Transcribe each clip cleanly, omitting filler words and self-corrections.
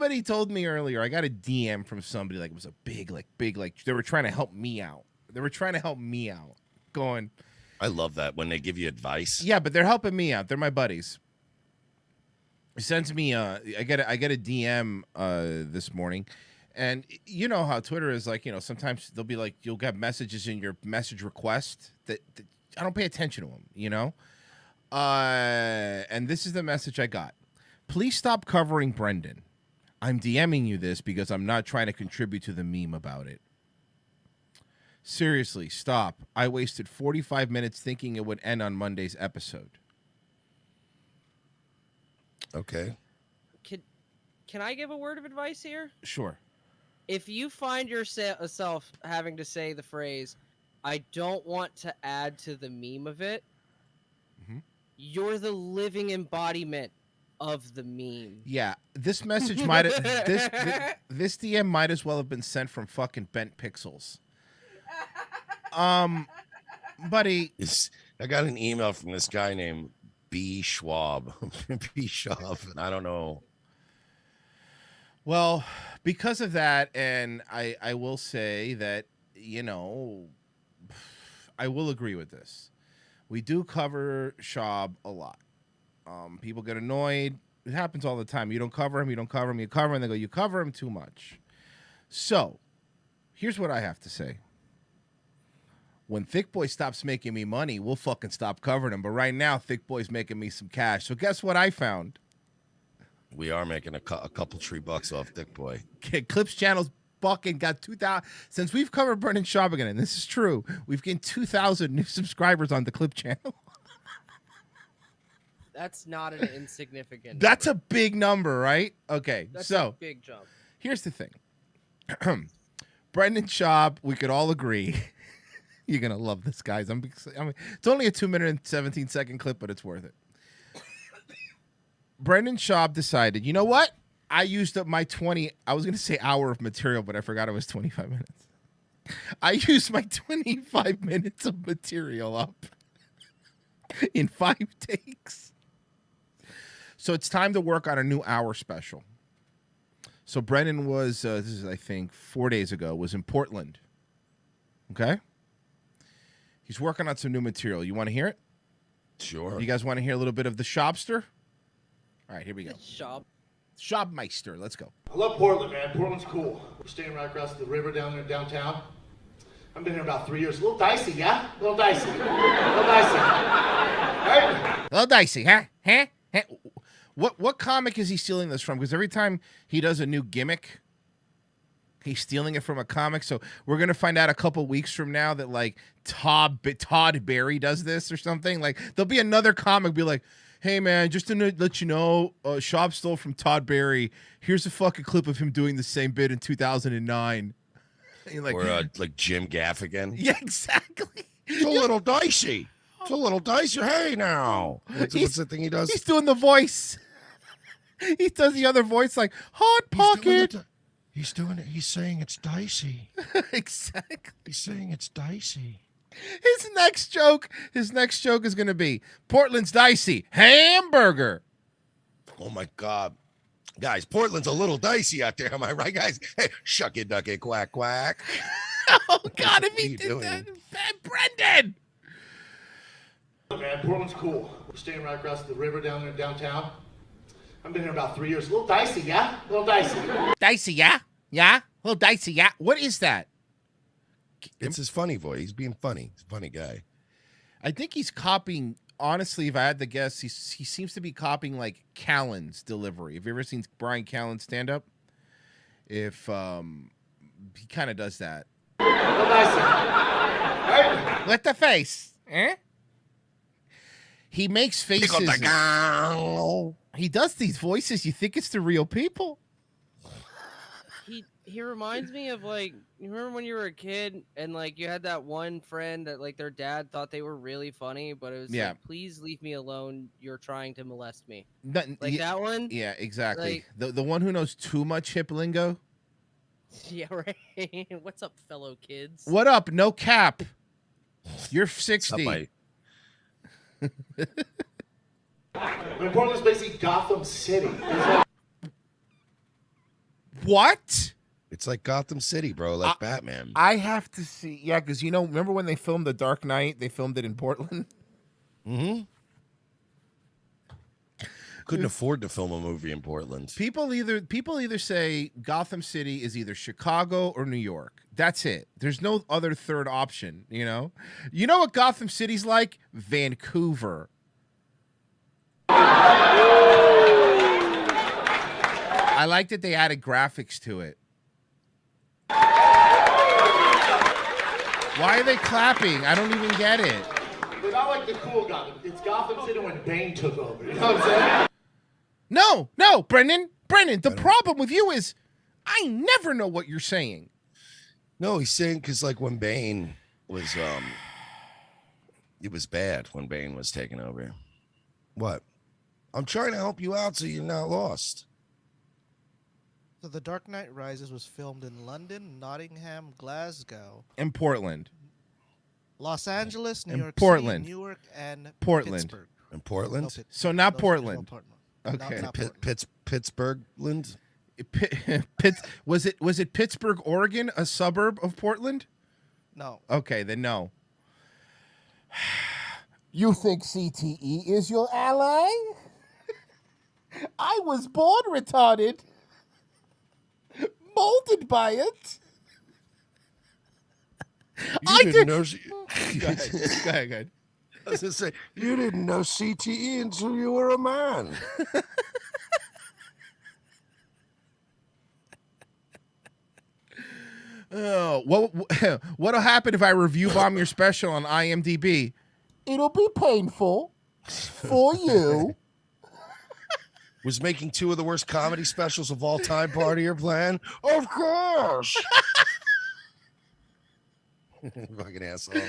somebody told me earlier, I got a DM from somebody, like it was a big, they were trying to help me out. Going, I love that when they give you advice. Yeah, but they're helping me out. They're my buddies. He sends me, I get a DM this morning. And you know how Twitter is like, sometimes they'll be like, you'll get messages in your message request that I don't pay attention to them, And this is the message I got. Please stop covering Brendan. I'm DMing you this because I'm not trying to contribute to the meme about it. Seriously, stop. I wasted 45 minutes thinking it would end on Monday's episode. Okay. Can I give a word of advice here? Sure. If you find yourself having to say the phrase, I don't want to add to the meme of it, you're the living embodiment of the meme. Yeah, this message might have this DM might as well have been sent from fucking Bent Pixels. Buddy, I got an email from this guy named B. Schwab. B. Schwab, and I don't know. Well, because of that, and I will say that, I will agree with this. We do cover Schaub a lot. People get annoyed. It happens all the time. You don't cover him, you cover him, and they go, you cover him too much. So, here's what I have to say. When Thick Boy stops making me money, we'll fucking stop covering him. But right now, Thick Boy's making me some cash. So guess what I found? We are making a couple $3 off Thick Boy. Clips channel's fucking got 2,000. Since we've covered Brendan Schaub again, and this is true, we've gained 2,000 new subscribers on the Clip channel. That's not an insignificant That's a big number, right? Okay, That's so a big jump. Here's the thing. Brendan Schaub, we could all agree. You're going to love this, guys. It's only a 2-minute and 17-second clip, but it's worth it. Brendan Schaub decided, you know what? I used up my I was going to say hour of material, but I forgot it was 25 minutes. I used my 25 minutes of material up in 5 takes. So it's time to work on a new hour special. So Brendan was, this is, I think, 4 days ago, was in Portland. Okay? He's working on some new material. You want to hear it? Sure. You guys want to hear a little bit of the Schaubster? All right, here we go. Schaub. Schaubmeister. Let's go. I love Portland, man. Portland's cool. We're staying right across the river down there downtown. I've been here about 3 years. A little dicey, yeah? A little dicey. Right? A little dicey, huh? Huh? What comic is he stealing this from? Because every time he does a new gimmick, he's stealing it from a comic. So we're going to find out a couple weeks from now that, like, Todd Barry does this or something. Like, there'll be another comic be like, hey, man, just to let you know, Schaub stole from Todd Barry. Here's a fucking clip of him doing the same bit in 2009. Like, or like Jim Gaffigan. Yeah, exactly. It's a little dicey. It's a little dicey. Hey, now. What's the thing he does? He's doing the voice. He does the other voice like, Hot Pocket. He's doing it. He's saying it's dicey. Exactly. He's saying it's dicey. His next joke is going to be, Portland's dicey. Hamburger. Oh, my God. Guys, Portland's a little dicey out there. Am I right, guys? Hey, shuck it, duck it, quack, quack. Oh, God, if he did that. Brendan. Man, Portland's cool. We're staying right across the river down there downtown. I've been here about 3 years. A little dicey, yeah? A little dicey. Dicey, yeah? Yeah? A little dicey, yeah? What is that? It's his funny voice. He's being funny. He's a funny guy. I think he's copying, honestly, if I had to guess, he seems to be copying, like, Callen's delivery. Have you ever seen Brian Callen stand up? If he kind of does that. A little dicey. Right? Let the face. Eh? He makes faces. He does these voices. You think it's the real people. He reminds me of, like, you remember when you were a kid and, like, you had that one friend that, like, their dad thought they were really funny, but it was like, please leave me alone. You're trying to molest me. That one? Yeah, exactly. Like, the one who knows too much hip lingo. Yeah, right. What's up, fellow kids? What up? No cap. You're 60. Portland's basically Gotham City. What? It's like Gotham City, bro, like Batman. I have to see. Yeah, because remember when they filmed The Dark Knight? They filmed it in Portland. Mm-hmm. Couldn't afford to film a movie in Portland. People either say Gotham City is either Chicago or New York. That's it. There's no other third option. You know what Gotham City's like? Vancouver. I like that they added graphics to it. Why are they clapping? I don't even get it. But I like the cool Gotham. It's Gotham City when Bane took over. You know what I'm saying? No, Brendan. The problem with you is I never know what you're saying. No, he's saying because like when Bane was, it was bad when Bane was taking over. What? I'm trying to help you out so you're not lost. So The Dark Knight Rises was filmed in London, Nottingham, Glasgow, And Portland. Los Angeles, New And York Portland. City, Newark, and Portland. Pittsburgh. In Portland? So not there's Portland. Portland. Okay. Not Portland. Pittsburghland? Was it Pittsburgh, Oregon, a suburb of Portland? No. Okay, then no. You think CTE is your ally? I was born retarded. Molded by it. You didn't know. Go ahead. I was gonna say you didn't know CTE until you were a man. Oh, what'll happen if I review bomb your special on IMDb? It'll be painful for you. Was making 2 of the worst comedy specials of all time part of your plan? Of course. Fucking asshole.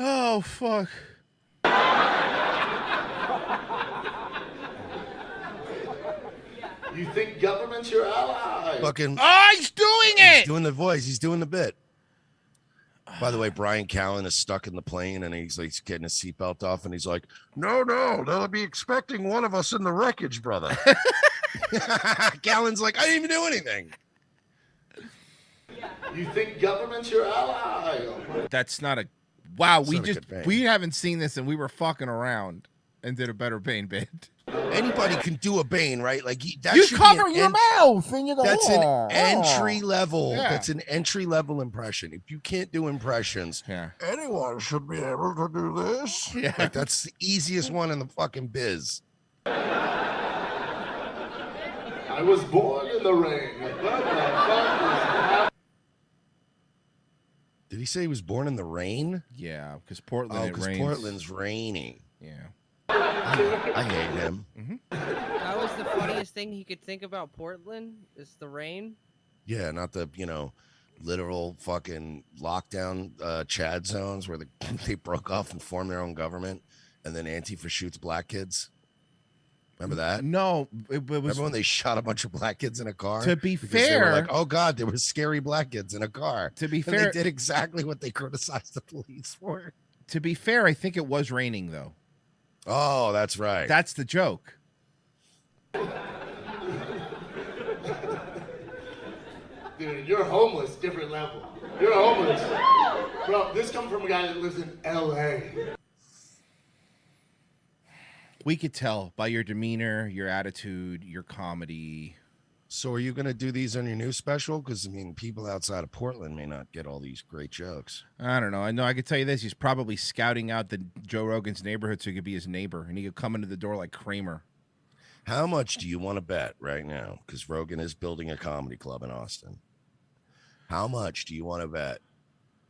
Oh, fuck. You think government's your ally? Fucking. Oh, he's doing it. He's doing the voice. He's doing the bit. By the way, Brian Callen is stuck in the plane and he's like getting his seatbelt off and he's like, no, they'll be expecting one of us in the wreckage, brother. Callen's like, I didn't even do anything. You think government's your ally? That's not a. Wow, That's not a good Bane. we haven't seen this and we were fucking around and did a better Bane bit. Anybody can do a Bane, right? Like that You should be cover an your mouth and you go. That's an "Oh, entry oh." level. Yeah. That's an entry level impression. If you can't do impressions, Yeah. anyone should be able to do this. Yeah. Like that's the easiest one in the fucking biz. I was born in the rain. What the fuck is happening? Did he say he was born in the rain? Yeah, because Portland Oh, it because rains. Portland's raining. Yeah. I hate him. That was the funniest thing he could think about Portland is the rain. Yeah, not the literal fucking lockdown Chad zones where they broke off and formed their own government, and then Antifa shoots black kids. Remember that? No, it was. Remember when they shot a bunch of black kids in a car? To be Because they were fair, like, oh god, there were scary black kids in a car. To be And fair, they did exactly what they criticized the police for. To be fair, I think it was raining though. Oh, that's right. That's the joke. Dude, you're homeless, different level. You're homeless. Bro, this comes from a guy that lives in L.A. We could tell by your demeanor, your attitude, your comedy. So are you going to do these on your new special? Because, I mean, people outside of Portland may not get all these great jokes. I don't know. I know I could tell you this. He's probably scouting out the Joe Rogan's neighborhood so he could be his neighbor. And he could come into the door like Kramer. How much do you want to bet right now? Because Rogan is building a comedy club in Austin. How much do you want to bet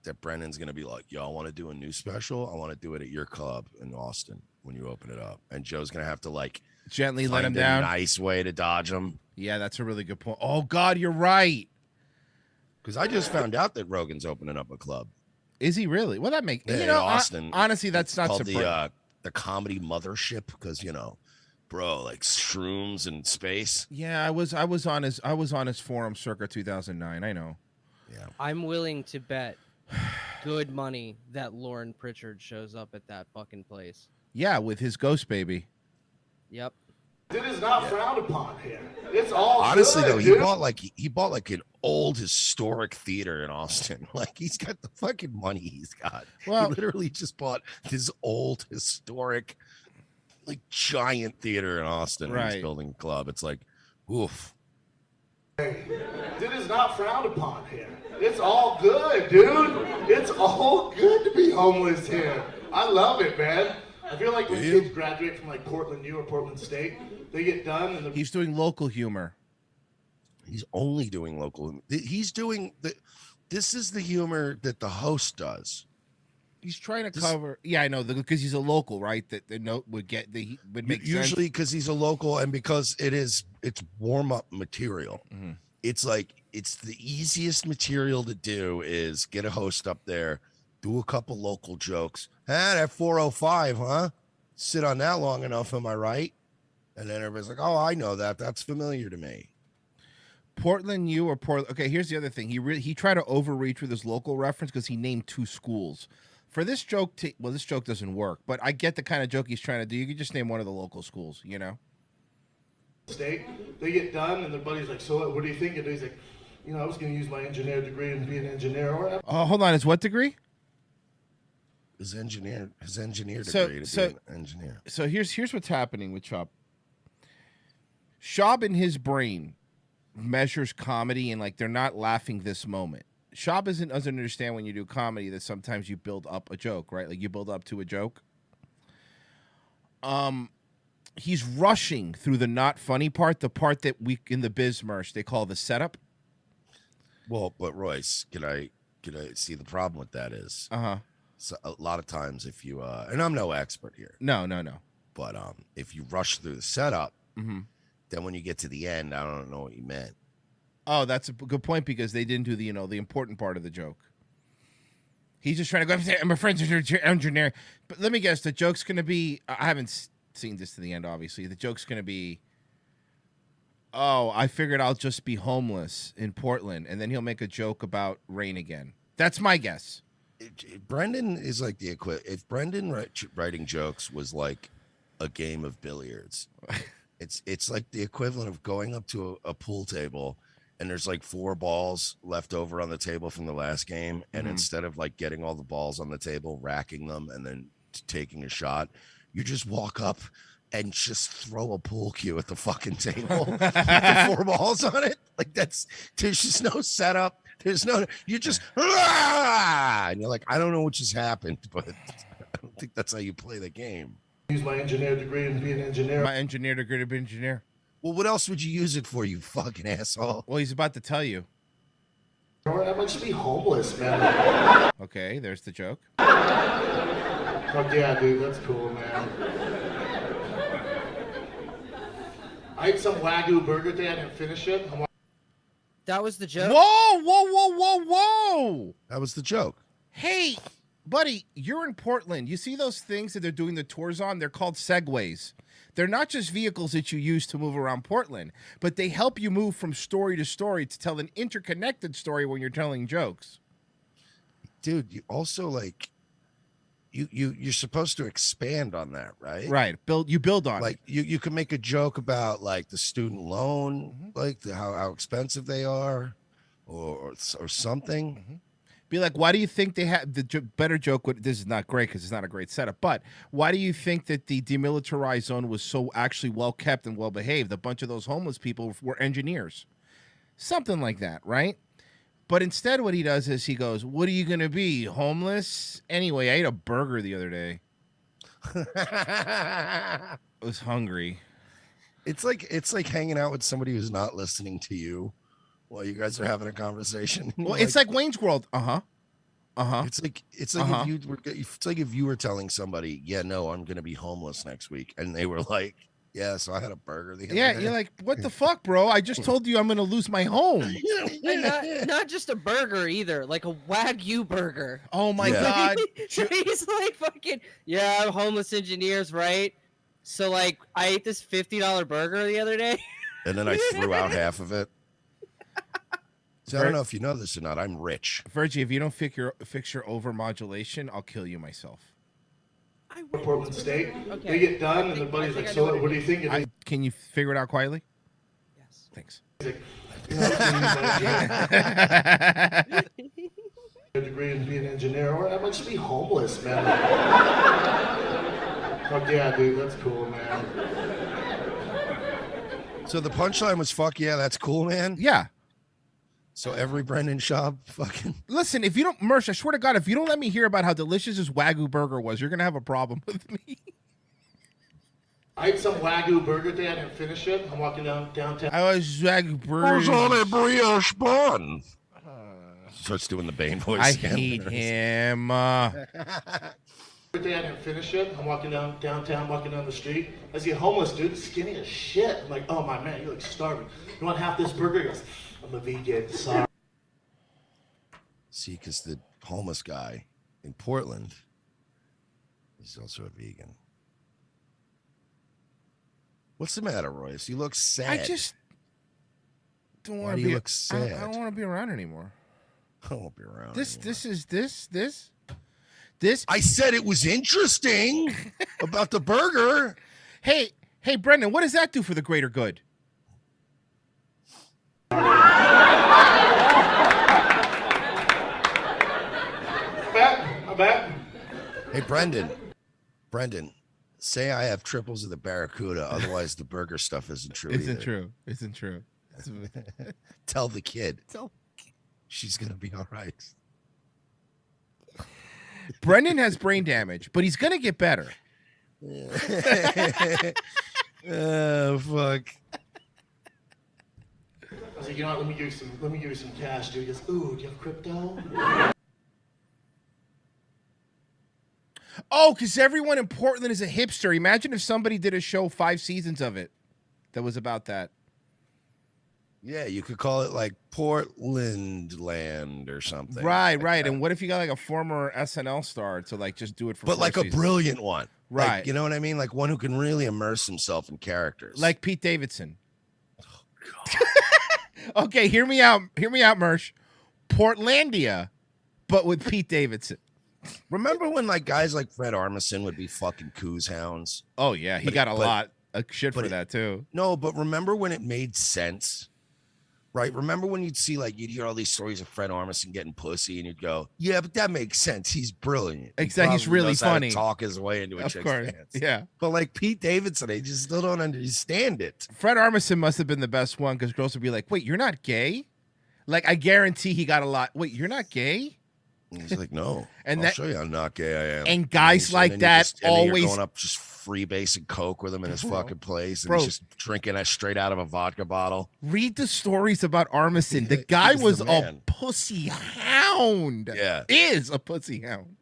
that Brendan's going to be like, yo, I want to do a new special. I want to do it at your club in Austin when you open it up. And Joe's going to have to like Gently let him find a down. nice way to dodge him. Yeah, that's a really good point. Oh, God, you're right. Because I just found out that Rogan's opening up a club. Is he really? Well, that makes Yeah, you know. in Austin. Honestly, that's not called surprising. the comedy mothership because bro, like shrooms and space. Yeah, I was on his forum circa 2009. I know. Yeah. I'm willing to bet good money that Lauren Pritchard shows up at that fucking place. Yeah, with his ghost baby. Yep. It is not frowned upon here. It's all honestly good, though. dude. He bought like an old historic theater in Austin. Like he's got the fucking money he's got. Well- he literally just bought this old historic, like giant theater in Austin. And Right. he's building a club. It's like, oof. It is not frowned upon here. It's all good, dude. It's all good to be homeless here. I love it, man. I feel like when kids graduate from like Portland U or Portland State, they get done and He's doing local humor. He's only doing local. He's doing the. This is the humor that the host does. He's trying to cover. Yeah, I know, because he's a local, right? That the note would get the would make Usually sense. because he's a local and because it's warm up material. Mm-hmm. It's like it's the easiest material to do is get a host up there, do a couple local jokes. That 405, huh? Sit on that long enough, am I right? And then everybody's like, "Oh, I know that. That's familiar to me." Portland U or Portland. Okay, here's the other thing. He tried to overreach with his local reference because he named 2 schools. For this joke, this joke doesn't work. But I get the kind of joke he's trying to do. You could just name one of the local schools, you know. State, they get done and their buddy's like, "So what do you think?" And he's like, "I was going to use my engineer degree and be an engineer." Or Oh, hold on. His what degree? His engineer degree to be an engineer. So here's what's happening with Schaub. Schaub in his brain measures comedy and like they're not laughing this moment. Schaub doesn't understand when you do comedy that sometimes you build up a joke, right? Like you build up to a joke. He's rushing through the not funny part, the part that we in the biz merch they call the setup. Well, but Royce, can I see the problem with that is so a lot of times if you and I'm no expert here. No. But if you rush through the setup, Mm-hmm. then when you get to the end, I don't know what you meant. Oh, that's a good point because they didn't do the the important part of the joke. He's just trying to go up and say, "I'm a friend's engineer." But let me guess, the joke's going to be, I haven't seen this to the end, obviously. The joke's going to be, "Oh, I figured I'll just be homeless in Portland." And then he'll make a joke about rain again. That's my guess. Brendan is like the equivalent. If Brendan writing jokes was like a game of billiards, it's like the equivalent of going up to a pool table and there's like 4 balls left over on the table from the last game. And instead of like getting all the balls on the table, racking them, and then taking a shot, you just walk up and just throw a pool cue at the fucking table with the 4 balls on it. Like there's just no setup. You just, and you're like, I don't know what just happened, but I don't think that's how you play the game. Use my engineer degree and be an engineer. My engineer degree to be engineer. Well, what else would you use it for, you fucking asshole? Well, he's about to tell you. Or I might just be homeless, man. Okay, there's the joke. Fuck yeah, dude, that's cool, man. I ate some Wagyu burger today. I didn't finish it. That was the joke. Whoa! That was the joke. Hey, buddy, you're in Portland. You see those things that they're doing the tours on? They're called segways. They're not just vehicles that you use to move around Portland, but they help you move from story to story to tell an interconnected story when you're telling jokes. Dude, you also like you're supposed to expand on that, right? Right. You build on like it. you can make a joke about like the student loan, like how expensive they are or something. Be like, why do you think they have the better joke? This is not great because it's not a great setup, but why do you think that the demilitarized zone was so actually well kept and well behaved? A bunch of those homeless people were engineers. Something like that, right? But instead what he does is he goes, "What are you going to be, homeless? Anyway, I ate a burger the other day. I was hungry." It's like hanging out with somebody who's not listening to you while you guys are having a conversation. Well, it's like Wayne's World. It's like if you were telling somebody, "Yeah, no, I'm going to be homeless next week," and they were like, "Yeah, so I had a burger the other day." You're like, "What the fuck, bro? I just told you I'm going to lose my home." And not just a burger either, like a Wagyu burger. Oh my Yeah. God. So he's like, fucking, yeah, homeless engineers, right? So like, I ate this $50 burger the other day. And then I threw out half of it. So I don't know if you know this or not. I'm rich. Virgie, if you don't fix your overmodulation, I'll kill you myself. Portland State. Okay. They get done, and the I buddy's think like, I know "So, what what it do you think?" And Can you figure it out quietly? Yes. Thanks. he's like, a degree in being an engineer, or I might just be homeless, man. Fuck yeah, dude, that's cool, man. So the punchline was, fuck yeah, that's cool, man. Yeah. So every Brendan Schaub fucking. Listen, if you don't, Mersh, I swear to God, if you don't let me hear about how delicious his Wagyu burger was, you're going to have a problem with me. I ate some Wagyu burger today. I didn't finish it. I'm walking downtown. I was Wagyu burger. Who's on a brioche bun? Starts doing the Bane voice. I again. hate him. Today I didn't finish it. I'm walking downtown, walking down the street. I see a homeless dude, skinny as shit. I'm like, oh my man, you look starving. You want half this burger? He goes, I'm a vegan, sorry. See, because the homeless guy in Portland is also a vegan. What's the matter, Royce? You look sad. I just don't Why want do to be. you look sad? I don't want to be around anymore. I won't be around. This anymore. This. I said it was interesting about the burger. Hey, Brendan, what does that do for the greater good? I'm back. Hey, Brendan, say I have triples of the Barracuda. Otherwise, the burger stuff isn't true. Isn't true. Tell the kid. She's going to be all right. Brendan has brain damage, but he's going to get better. Oh, fuck. I was like, you know what? Let me give you some cash, dude. He goes, ooh, do you have crypto? Oh, because everyone in Portland is a hipster. Imagine if somebody did a show 5 seasons of it that was about that. Yeah, you could call it like Portland Land or something. Right. That. And what if you got like a former SNL star to like just do it for? But 4 like seasons? a brilliant one, Right? Like, you know what I mean? Like one who can really immerse himself in characters, Like Pete Davidson. Oh, God. Okay, hear me out, Mersh. Portlandia, but with Pete Davidson. Remember when like guys like Fred Armisen would be fucking coos hounds? Oh yeah, he got a lot of shit for that too. No, but remember when it made sense? Right? Remember when you'd hear all these stories of Fred Armisen getting pussy, and you'd go, "Yeah, but that makes sense. He's brilliant. Exactly, he's really funny. Talk his way into a chick's pants." Yeah. But like Pete Davidson, I just still don't understand it. Fred Armisen must have been the best one because girls would be like, "Wait, you're not gay?" Like I guarantee he got a lot. Wait, you're not gay? And he's like, "No, and I'll show you how not gay I am." And guys like that always going up just freebasing coke with him in his fucking place, and Bro, he's just drinking that straight out of a vodka bottle. Read the stories about Armisen. The guy was a pussy hound. Yeah, is a pussy hound.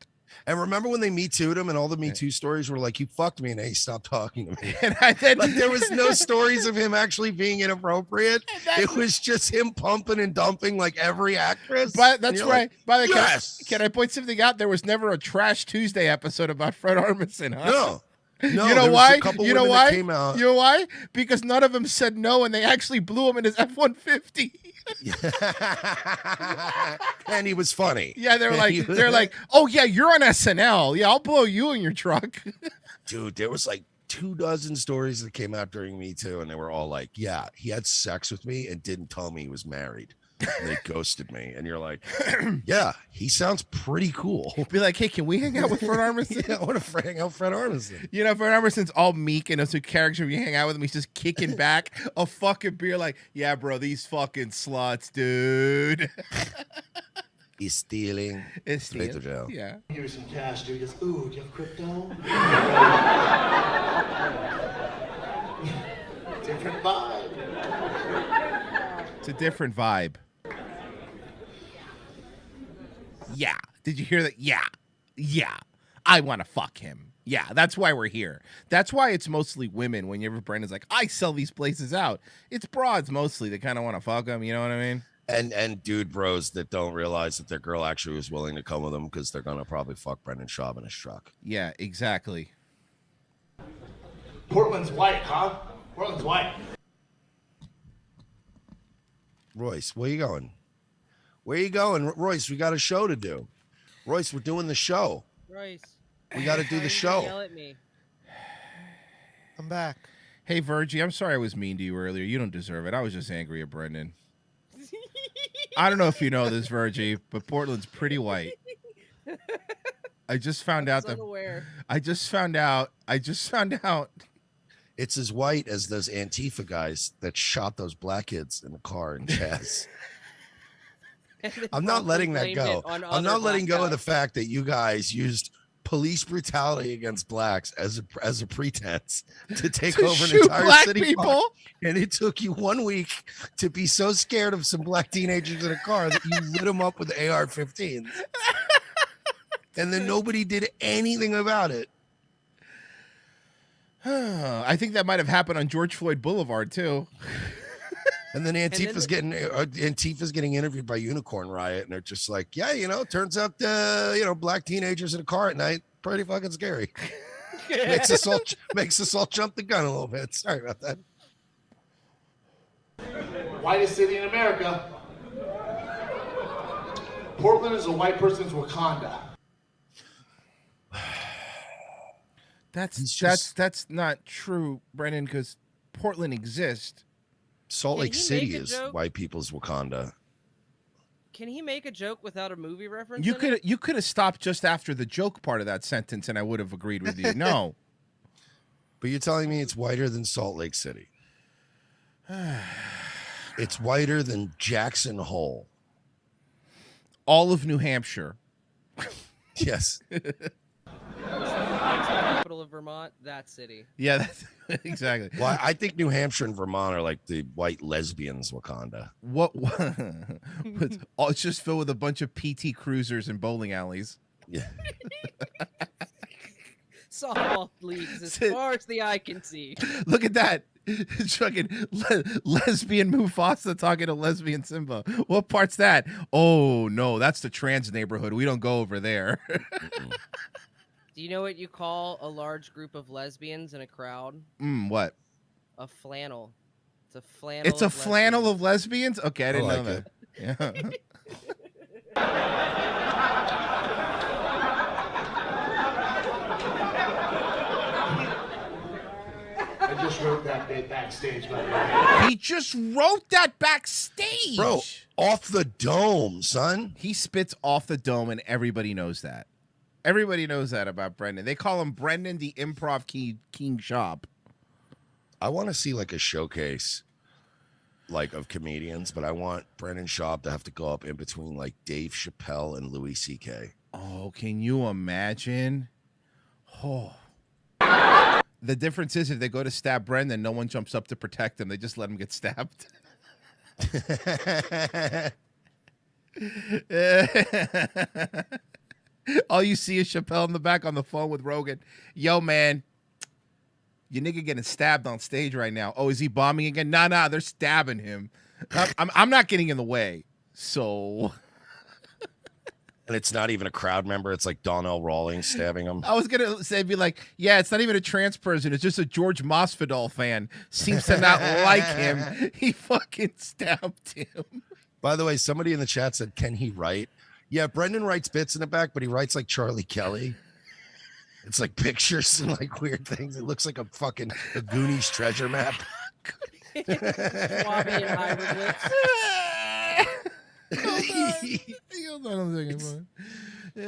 And remember when they Me Too'd him, and all the Me Too stories were like, "You fucked me," and he stopped talking to me. And I did. Like there was no stories of him actually being inappropriate. It was just him pumping and dumping like every actress. But that's right. Like, By the way, yes. Can I point something out? There was never a Trash Tuesday episode about Fred Armisen. Huh? No. You know why? You know why? You know why? Because none of them said no, and they actually blew him in his F-150. And he was funny. Yeah, they're like, oh yeah, you're on SNL. Yeah, I'll blow you in your truck. Dude, there was like 24 stories that came out during Me Too, and they were all like, yeah, he had sex with me and didn't tell me he was married. And they ghosted me. And you're like, yeah, he sounds pretty cool. Be like, hey, can we hang out with Fred Armisen? Yeah, I want to hang out with Fred Armisen. You know, Fred Armisen's all meek and as a character, if you hang out with him, he's just kicking back a fucking beer like, yeah, bro, these fucking sluts, dude. He's stealing. Straight to jail. Yeah. Give you some cash, dude. He goes, ooh, do you have crypto? Different vibe. It's a different vibe. Yeah. Did you hear that? Yeah. Yeah. I want to fuck him. Yeah. That's why we're here. That's why it's mostly women. Whenever Brendan's like, I sell these places out. It's broads mostly that kind of want to fuck them. You know what I mean? And dude bros that don't realize that their girl actually was willing to come with them because they're going to probably fuck Brendan Schaub in his truck. Yeah, exactly. Portland's white, huh? Portland's white. Royce, where you going? Where you going? Royce, we got a show to do. Royce, we're doing the show. Royce. We got to do the Yell show. at me. I'm back. Hey, Virgie, I'm sorry I was mean to you earlier. You don't deserve it. I was just angry at Brendan. I don't know if you know this, Virgie, but Portland's pretty white. I just found out that. Unaware. I just found out. It's as white as those Antifa guys that shot those black kids in the car in Chaz. I'm not letting that go. I'm not letting go of the fact that you guys used police brutality against blacks as a pretense to take over an entire black city people. block. And it took you 1 week to be so scared of some black teenagers in a car that you lit them up with AR-15s. And then nobody did anything about it. I think that might have happened on George Floyd Boulevard too. And then Antifa's getting interviewed by Unicorn Riot, and they're just like, yeah, turns out black teenagers in a car at night, pretty fucking scary. makes us all jump the gun a little bit. Sorry about that. Whitest city in America. Portland is a white person's Wakanda. That's not true, Brennan, because Portland exists. Salt Can Lake he City make a is joke? white people's Wakanda. Can he make a joke without a movie reference? You in could it? you could have stopped just after the joke part of that sentence, and I would have agreed with you. No. But you're telling me it's whiter than Salt Lake City. It's whiter than Jackson Hole. All of New Hampshire. Yes. Capital of Vermont, that city. Yeah, that's exactly. Well, I think New Hampshire and Vermont are like the white lesbians Wakanda. What it's just filled with a bunch of PT cruisers and bowling alleys. Yeah. Softball leagues as far as the eye can see. Look at that. It's fucking lesbian Mufasa talking to lesbian Simba. What part's that? Oh, no, that's the trans neighborhood. We don't go over there. Do you know what you call a large group of lesbians in a crowd? What? A flannel. It's a flannel. It's a of flannel of lesbians? Okay, I didn't know like that. Yeah. I just wrote that bit backstage, by the way. He just wrote that backstage. Bro, off the dome, son. He spits off the dome, and everybody knows that. Everybody knows that about Brendan. They call him Brendan the Improv King Schaub. I want to see like a showcase like of comedians, but I want Brendan Schaub to have to go up in between like Dave Chappelle and Louis C.K. Oh, can you imagine? Oh. The difference is if they go to stab Brendan, no one jumps up to protect him. They just let him get stabbed. All you see is Chappelle in the back on the phone with Rogan. Yo, man, your nigga getting stabbed on stage right now. Oh, is he bombing again? Nah, they're stabbing him. I'm not getting in the way. So... And it's not even a crowd member. It's like Donnell Rawlings stabbing him. I was going to say, be like, yeah, it's not even a trans person. It's just a George Masvidal fan. Seems to not like him. He fucking stabbed him. By the way, somebody in the chat said, can he write? Yeah, Brendan writes bits in the back, but he writes like Charlie Kelly. It's like pictures and like weird things. It looks like a fucking Goonies treasure map. Swabby and hieroglyphs. Hold on a second.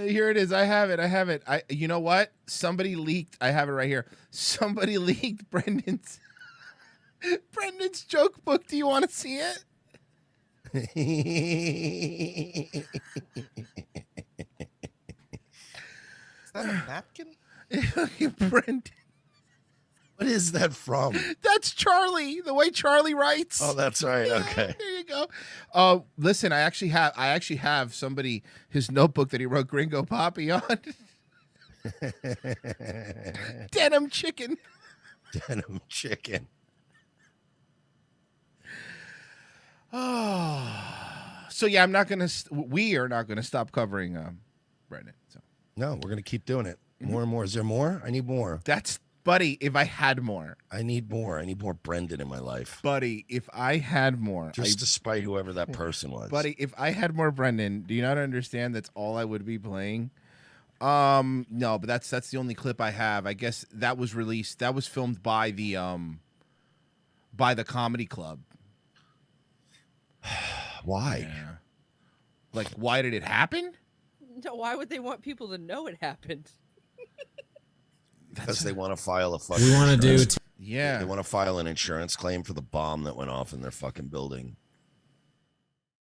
Here it is. I have it. You know what? Somebody leaked. I have it right here. Somebody leaked Brendan's joke book. Do you want to see it? Is that a napkin? Brendan. What is that from? That's Charlie. The way Charlie writes. Oh, that's right. Okay. There you go. Listen, I actually have somebody his notebook that he wrote Gringo Poppy on. Denim chicken. Denim chicken. Oh. So yeah, we are not gonna stop covering Brendan. So No, we're gonna keep doing it. More and more. Is there more? I need more. that's buddy, if I had more. I need more. I need more Brendan in my life. Buddy, if I had more. Just to spite whoever that person was. Buddy, if I had more Brendan, do you not understand that's all I would be playing? No, but that's the only clip I have. I guess that was released. That was filmed by the comedy club. Why? Yeah. Like, why did it happen? No, why would they want people to know it happened? Because they want to file a fucking. We want to do. Yeah. They want to file an insurance claim for the bomb that went off in their fucking building.